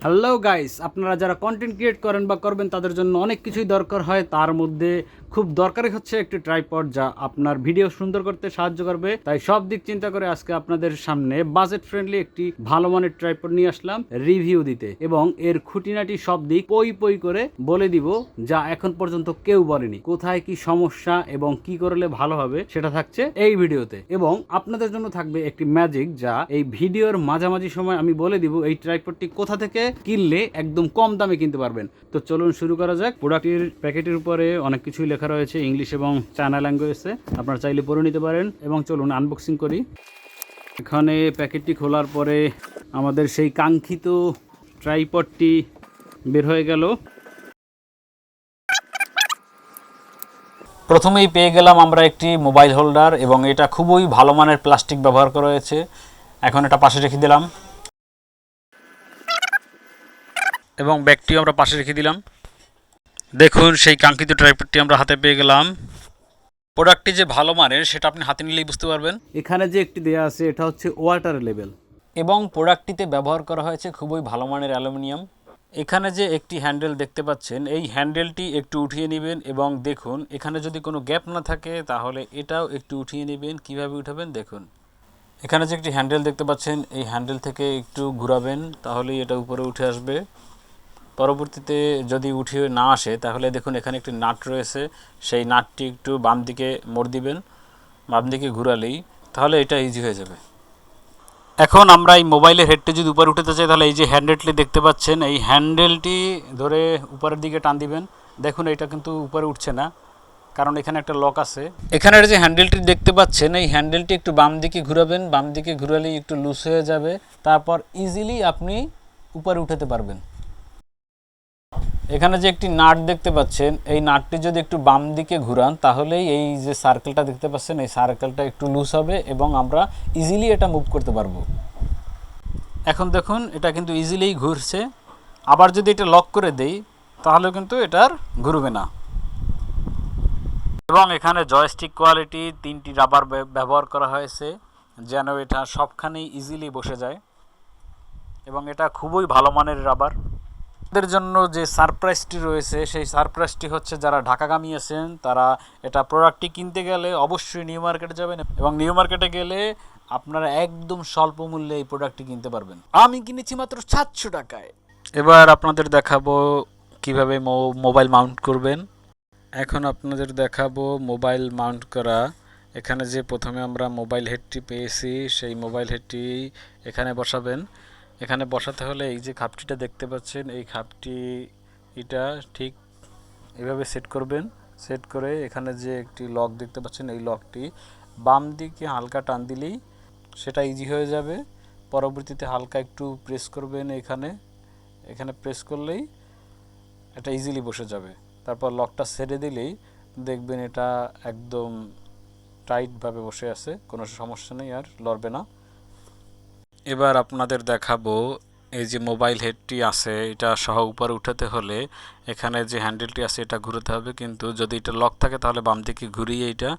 Hello guys, আপনারা যারা content create করেন বা করবেন তাদের জন্য অনেক কিছুই দরকার হয়। তার মধ্যে খুব দরকারি হচ্ছে একটি ট্রাইপড, যা আপনার ভিডিও সুন্দর করতে সাহায্য করবে। তাই সব দিক চিন্তা করে আজকে আপনাদের সামনে বাজেট ফ্রেন্ডলি একটি ভালো মানের ট্রাইপড নিয়ে আসলাম রিভিউ দিতে, এবং এর খুঁটিনাটি সব দিক পই পই করে বলে দিব, যা এখন পর্যন্ত কেউ বলেনি। কোথায় কি সমস্যা এবং কি করলে ভালো হবে সেটা থাকছে এই ভিডিওতে, এবং আপনাদের জন্য থাকবে একটি ম্যাজিক, যা এই ভিডিওর মাঝামাঝি সময় আমি বলে দিব এই ট্রাইপডটি কোথা থেকে কিনলে একদম কম দামে কিনতে পারবেন। তো চলুন শুরু করা যাক। প্রোডাক্টের প্যাকেটের উপরে অনেক কিছুই লেখা রয়েছে ইংলিশ এবং চায়না ল্যাঙ্গুয়েজে, আপনারা চাইলে পড়ে নিতে পারেন। এবং চলুন আনবক্সিং করি। এখানে প্যাকেটটি খোলার পরে আমাদের সেই কাঙ্ক্ষিত ট্রাইপডটি বের হয়ে গেল। প্রথমেই পেয়ে গেলাম আমরা একটি মোবাইল হোল্ডার, এবং এটা খুবই ভালো মানের প্লাস্টিক ব্যবহার করা হয়েছে। এখন এটা পাশে রেখে দিলাম, এবং ব্যাগটিও আমরা পাশে রেখে দিলাম। দেখুন সেই কাঙ্ক্ষিত ট্রাইপডটি আমরা হাতে পেয়ে গেলাম। প্রোডাক্টটি যে ভালো মানের সেটা আপনি হাতে নিলেই বুঝতে পারবেন। এখানে যে একটি দেয়া আছে এটা হচ্ছে ওয়াটার লেভেল, এবং প্রোডাক্টটিতে ব্যবহার করা হয়েছে খুবই ভালো মানের অ্যালুমিনিয়াম। এখানে যে একটি হ্যান্ডেল দেখতে পাচ্ছেন, এই হ্যান্ডেলটি একটু উঠিয়ে নেবেন, এবং দেখুন এখানে যদি কোনো গ্যাপ না থাকে তাহলে এটাও একটু উঠিয়ে নেবেন। কিভাবে উঠাবেন দেখুন। এখানে যে একটি হ্যান্ডেল দেখতে পাচ্ছেন, এই হ্যান্ডেল থেকে একটু ঘোরাবেন, তাহলেই এটা উপরে উঠে আসবে। পরবর্তীতে যদি উঠিয়ে না আসে তাহলে দেখুন এখানে একটি নাট রয়েছে, সেই নাটটি একটু বাম দিকে মোড় দিবেন, বাম দিকে ঘুরালেই তাহলে এটা ইজি হয়ে যাবে। এখন আমরা এই মোবাইলের হেডটি যদি উপরে উঠাতে চাই তাহলে এই যে হ্যান্ডেলটি দেখতে পাচ্ছেন, এই হ্যান্ডেলটি ধরে উপরের দিকে টান দিবেন। দেখুন এটা কিন্তু উপরে উঠছে না, কারণ এখানে একটা লক আছে। এখানের যে হ্যান্ডেলটি দেখতে পাচ্ছেন, এই হ্যান্ডেলটি একটু বাম দিকে ঘুরাবেন, বাম দিকে ঘুরালেই একটু লুজ হয়ে যাবে, তারপর ইজিলি আপনি উপরে উঠাতে পারবেন। এখানে যে একটি নাট দেখতে পাচ্ছেন, এই নাটটি যদি একটু বাম দিকে ঘুরান তাহলেই এই যে সার্কেলটা দেখতে পাচ্ছেন, এই সার্কেলটা একটু লুজ হবে এবং আমরা ইজিলি এটা মুভ করতে পারবো। এখন দেখুন এটা কিন্তু ইজিলি ঘুরছে। আবার যদি এটা লক করে দেই তাহলে কিন্তু এটা আর ঘুরবে না। এবং এখানে জয়স্টিক কোয়ালিটি 3টি রাবার ব্যবহার করা হয়েছে, যেন এটা সবখানেই ইজিলি বসে যায়, এবং এটা খুবই ভালো মানের রাবার। এদের জন্য যে সারপ্রাইজটি রয়েছে, সেই সারপ্রাইজটি হচ্ছে যারা ঢাকাগামী আছেন তারা এটা প্রোডাক্টটি কিনতে গেলে অবশ্যই নিউ মার্কেটে যাবেন, এবং নিউ মার্কেটে গেলে আপনারা একদম স্বল্প মূল্যে এই প্রোডাক্টটি কিনতে পারবেন। আমি কিনেছি মাত্র 700 টাকায়। এবার আপনাদের দেখাবো কিভাবে মোবাইল মাউন্ট করবেন। এখন আপনাদের দেখাবো মোবাইল মাউন্ট করা। এখানে যে প্রথমে আমরা মোবাইল হেডটি পেয়েছি, সেই মোবাইল হেডটি এখানে বসাবেন। এখানে বসাতে হলে এই যে খাপটিটা দেখতে পাচ্ছেন, এই খাপটি এটা ঠিক এভাবে সেট করবেন। সেট করে এখানে যে একটি লক দেখতে পাচ্ছেন, এই লকটি বাম দিকে হালকা টান দিলেই সেটা ইজি হয়ে যাবে। পরবর্তীতে হালকা একটু প্রেস করবেন, এখানে এখানে প্রেস করলেই এটা ইজিলি বসে যাবে। তারপর লকটা ছেড়ে দিলেই দেখবেন এটা একদম টাইটভাবে বসে আছে, কোনো সমস্যা নেই, আর লড়বে না। এবার আপনাদের দেখাবো এই যে মোবাইল হেডটি আছে, এটা সহ উপরে উঠাতে হলে এখানে যে হ্যান্ডেলটি আছে এটা ঘুরাতে হবে, কিন্তু যদি এটা লক থাকে তাহলে বাম দিকে ঘুরিয়ে এটা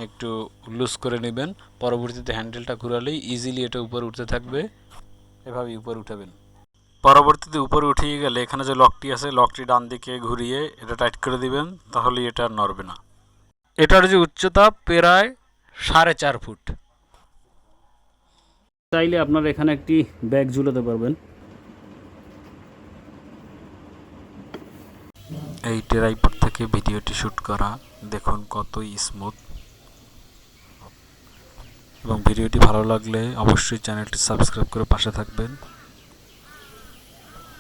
একটু লুজ করে নেবেন। পরবর্তীতে হ্যান্ডেলটা ঘুরালেই ইজিলি এটা উপরে উঠতে থাকবে। এভাবেই উপরে উঠাবেন। পরবর্তীতে উপরে উঠিয়ে গেলে এখানে যে লকটি আছে, লকটি ডান দিকে ঘুরিয়ে এটা টাইট করে দিবেন, তাহলে এটা আর নড়বে না। এটার যে উচ্চতা প্রায় 4.5 ফুট। চাইলে আপনারা এখানে একটি ব্যাগ ঝুলাতে পারবেন। এই ট্রাইপড থেকে ভিডিওটি শ্যুট করা, দেখুন কতই স্মুথ। এবং ভিডিওটি ভালো লাগলে অবশ্যই চ্যানেলটি সাবস্ক্রাইব করে পাশে থাকবেন,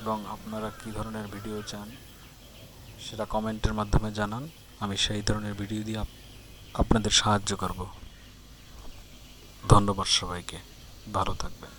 এবং আপনারা কী ধরনের ভিডিও চান সেটা কমেন্টের মাধ্যমে জানান। আমি সেই ধরনের ভিডিও দিয়ে আপনাদের সাহায্য করব। ধন্যবাদ সবাইকে, ভালো থাকবেন।